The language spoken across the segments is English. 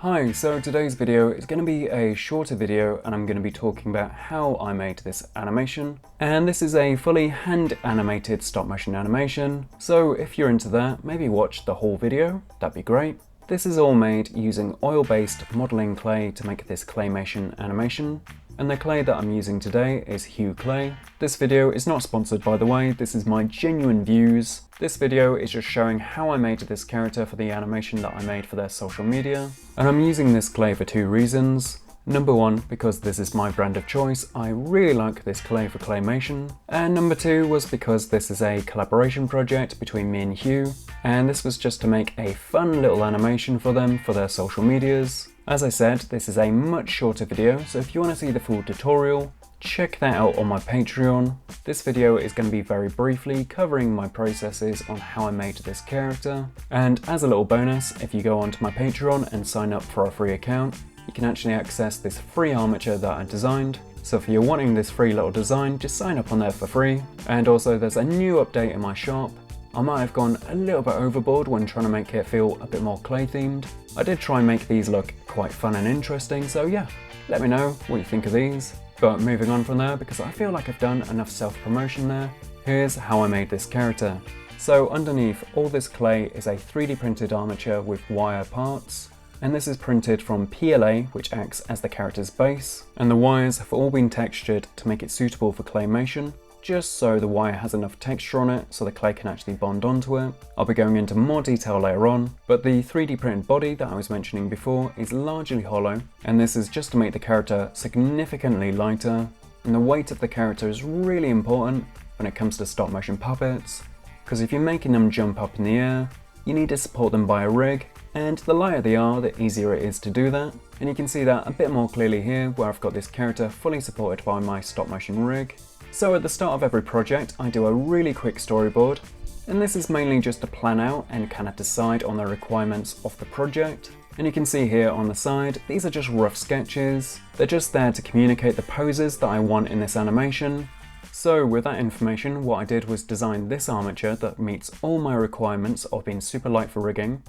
Hi, so today's video is going to be a shorter video and I'm going to be talking about how I made this animation. And this is a fully hand animated stop motion animation, so if you're into that, maybe watch the whole video, that'd be great. This is all made using oil-based modeling clay to make this claymation animation. And the clay that I'm using today is Hue clay. This video is not sponsored, by the way, this is my genuine views. This video is just showing how I made this character for the animation that I made for their social media. And I'm using this clay for two reasons. Number one, because this is my brand of choice, I really like this clay for claymation. And number two was because this is a collaboration project between me and Hue. And this was just to make a fun little animation for them for their social medias. As I said, this is a much shorter video, so if you want to see the full tutorial, check that out on my Patreon. This video is going to be very briefly covering my processes on how I made this character. And as a little bonus, if you go onto my Patreon and sign up for a free account, you can actually access this free armature that I designed. So if you're wanting this free little design, just sign up on there for free. And also there's a new update in my shop. I might have gone a little bit overboard when trying to make it feel a bit more clay themed. I did try and make these look quite fun and interesting, so yeah, let me know what you think of these. But moving on from there, because I feel like I've done enough self-promotion there, here's how I made this character. So underneath all this clay is a 3D printed armature with wire parts. And this is printed from PLA, which acts as the character's base. And the wires have all been textured to make it suitable for claymation, just so the wire has enough texture on it so the clay can actually bond onto it. I'll be going into more detail later on, but the 3D printed body that I was mentioning before is largely hollow, and this is just to make the character significantly lighter. And the weight of the character is really important when it comes to stop motion puppets, because if you're making them jump up in the air, you need to support them by a rig, and the lighter they are, the easier it is to do that. And you can see that a bit more clearly here, where I've got this character fully supported by my stop motion rig. So at the start of every project, I do a really quick storyboard, and this is mainly just to plan out and kind of decide on the requirements of the project. And you can see here on the side, these are just rough sketches. They're just there to communicate the poses that I want in this animation. So with that information, what I did was design this armature that meets all my requirements of being super light for rigging.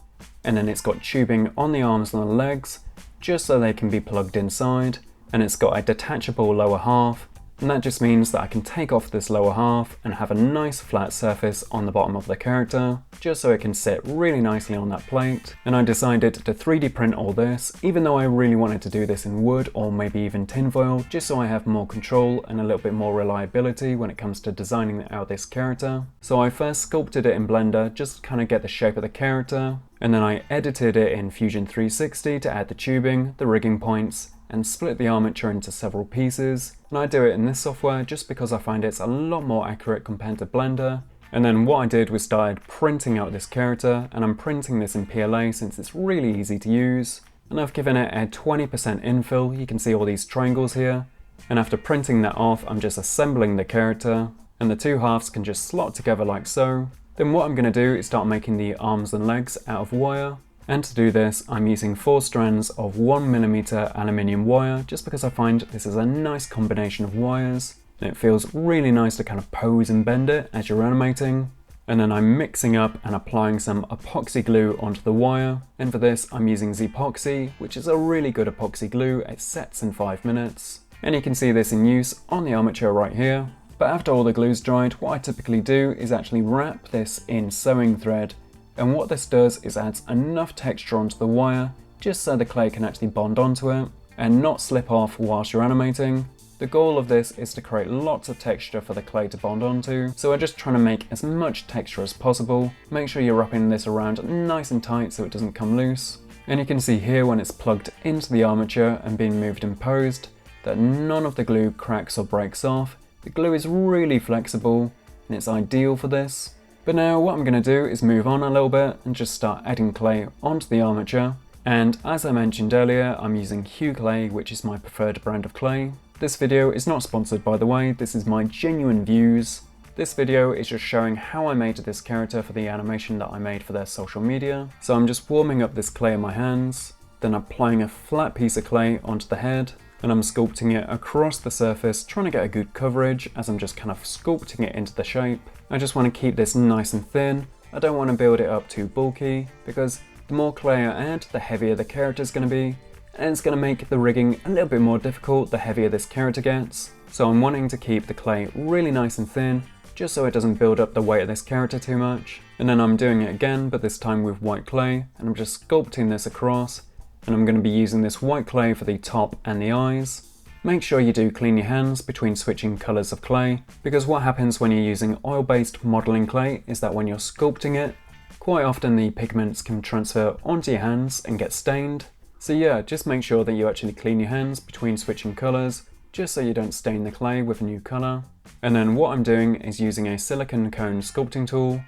And then it's got tubing on the arms and the legs, just so they can be plugged inside. And it's got a detachable lower half. And that just means that I can take off this lower half and have a nice flat surface on the bottom of the character, just so it can sit really nicely on that plate. And I decided to 3D print all this, even though I really wanted to do this in wood or maybe even tinfoil, just so I have more control and a little bit more reliability when it comes to designing out this character. So I first sculpted it in Blender, just to kind of get the shape of the character, and then I edited it in Fusion 360 to add the tubing, the rigging points, and split the armature into several pieces. And I do it in this software just because I find it's a lot more accurate compared to Blender. And then what I did was started printing out this character, and I'm printing this in PLA since it's really easy to use. And I've given it a 20% infill, you can see all these triangles here. And after printing that off, I'm just assembling the character, and the two halves can just slot together like so. Then what I'm going to do is start making the arms and legs out of wire. And to do this, I'm using 4 strands of 1mm aluminium wire, just because I find this is a nice combination of wires, and it feels really nice to kind of pose and bend it as you're animating. And then I'm mixing up and applying some epoxy glue onto the wire, and for this I'm using Zepoxy, which is a really good epoxy glue. It sets in 5 minutes. And you can see this in use on the armature right here. But after all the glue's dried, what I typically do is actually wrap this in sewing thread. And what this does is adds enough texture onto the wire, just so the clay can actually bond onto it and not slip off whilst you're animating. The goal of this is to create lots of texture for the clay to bond onto, so we're just trying to make as much texture as possible. Make sure you're wrapping this around nice and tight so it doesn't come loose. And you can see here when it's plugged into the armature and being moved and posed, that none of the glue cracks or breaks off. The glue is really flexible and it's ideal for this. But now what I'm going to do is move on a little bit and just start adding clay onto the armature. And as I mentioned earlier, I'm using Hue clay, which is my preferred brand of clay. This video is not sponsored, by the way, this is my genuine views. This video is just showing how I made this character for the animation that I made for their social media. So I'm just warming up this clay in my hands, then applying a flat piece of clay onto the head, and I'm sculpting it across the surface, trying to get a good coverage as I'm just kind of sculpting it into the shape. I just want to keep this nice and thin. I don't want to build it up too bulky, because The more clay I add, the heavier the character is going to be, and it's going to make the rigging a little bit more difficult the heavier this character gets. So I'm wanting to keep the clay really nice and thin, just so it doesn't build up the weight of this character too much. And then I'm doing it again, but this time with white clay, and I'm just sculpting this across, and I'm going to be using this white clay for the top and the eyes. Make sure you do clean your hands between switching colours of clay, because what happens when you're using oil-based modelling clay is that when you're sculpting it, quite often the pigments can transfer onto your hands and get stained. So yeah, just make sure that you actually clean your hands between switching colours, just so you don't stain the clay with a new colour. And then what I'm doing is using a silicone cone sculpting tool,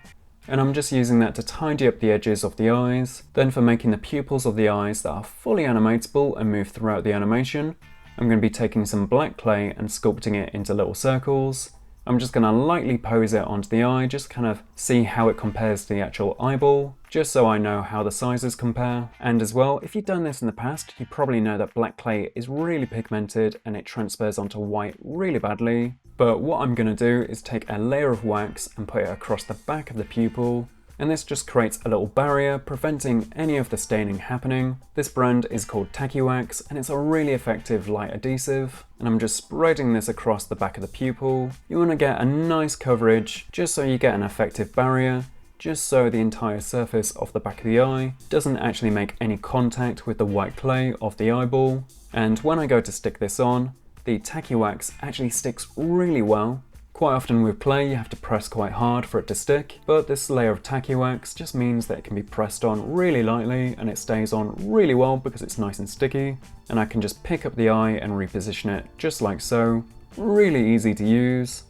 and I'm just using that to tidy up the edges of the eyes. Then for making the pupils of the eyes that are fully animatable and move throughout the animation, I'm going to be taking some black clay and sculpting it into little circles. I'm just going to lightly pose it onto the eye, just kind of see how it compares to the actual eyeball, just so I know how the sizes compare. And as well, if you've done this in the past, you probably know that black clay is really pigmented and it transfers onto white really badly. But what I'm going to do is take a layer of wax and put it across the back of the pupil, and this just creates a little barrier preventing any of the staining happening. This brand is called Tacky Wax, and it's a really effective light adhesive, and I'm just spreading this across the back of the pupil. You want to get a nice coverage just so you get an effective barrier, just so the entire surface of the back of the eye doesn't actually make any contact with the white clay of the eyeball. And when I go to stick this on, the tacky wax actually sticks really well. Quite often with clay you have to press quite hard for it to stick, but this layer of tacky wax just means that it can be pressed on really lightly and it stays on really well because it's nice and sticky, and I can just pick up the eye and reposition it just like so. Really easy to use.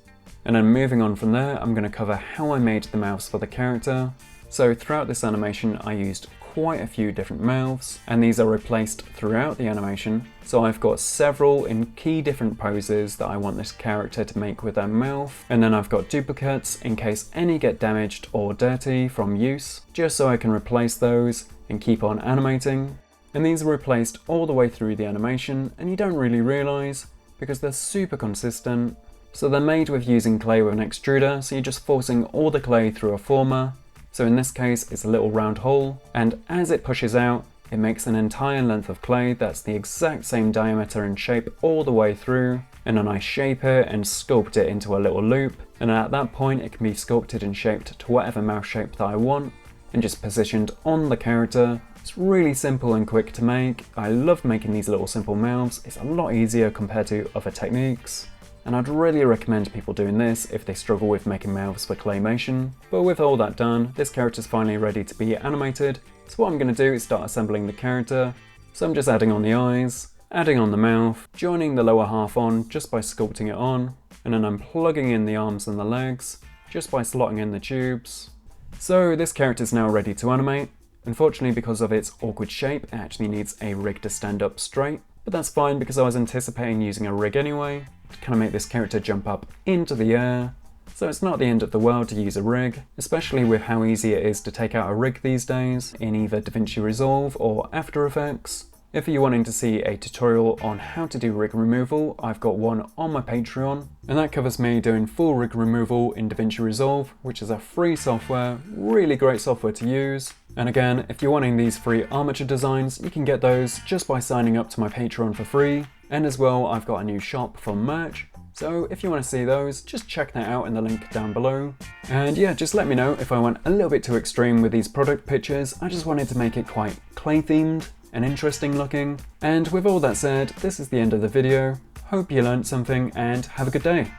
And then moving on from there, I'm going to cover how I made the mouths for the character. So throughout this animation I used quite a few different mouths, and these are replaced throughout the animation. So I've got several in key different poses that I want this character to make with their mouth, and then I've got duplicates in case any get damaged or dirty from use, just so I can replace those and keep on animating. And these are replaced all the way through the animation, and you don't really realise because they're super consistent. So they're made with using clay with an extruder, so you're just forcing all the clay through a former. So in this case it's a little round hole, and as it pushes out it makes an entire length of clay that's the exact same diameter and shape all the way through, and then I shape it and sculpt it into a little loop, and at that point it can be sculpted and shaped to whatever mouth shape that I want and just positioned on the character. It's really simple and quick to make. I love making these little simple mouths. It's a lot easier compared to other techniques. And I'd really recommend people doing this if they struggle with making mouths for claymation. But with all that done, this character's finally ready to be animated. So what I'm going to do is start assembling the character. So I'm just adding on the eyes, adding on the mouth, joining the lower half on just by sculpting it on, and then I'm plugging in the arms and the legs just by slotting in the tubes. So this character's now ready to animate. Unfortunately, because of its awkward shape, it actually needs a rig to stand up straight. But that's fine because I was anticipating using a rig anyway, to kind of make this character jump up into the air. So it's not the end of the world to use a rig, especially with how easy it is to take out a rig these days in either DaVinci Resolve or After Effects. If you're wanting to see a tutorial on how to do rig removal, I've got one on my Patreon, and that covers me doing full rig removal in DaVinci Resolve, which is a free software, really great software to use. And again, if you're wanting these free armature designs, you can get those just by signing up to my Patreon for free. And as well, I've got a new shop for merch, so if you want to see those, just check that out in the link down below. And yeah, just let me know if I went a little bit too extreme with these product pictures. I just wanted to make it quite clay themed and interesting looking. And with all that said, this is the end of the video. Hope you learned something and have a good day.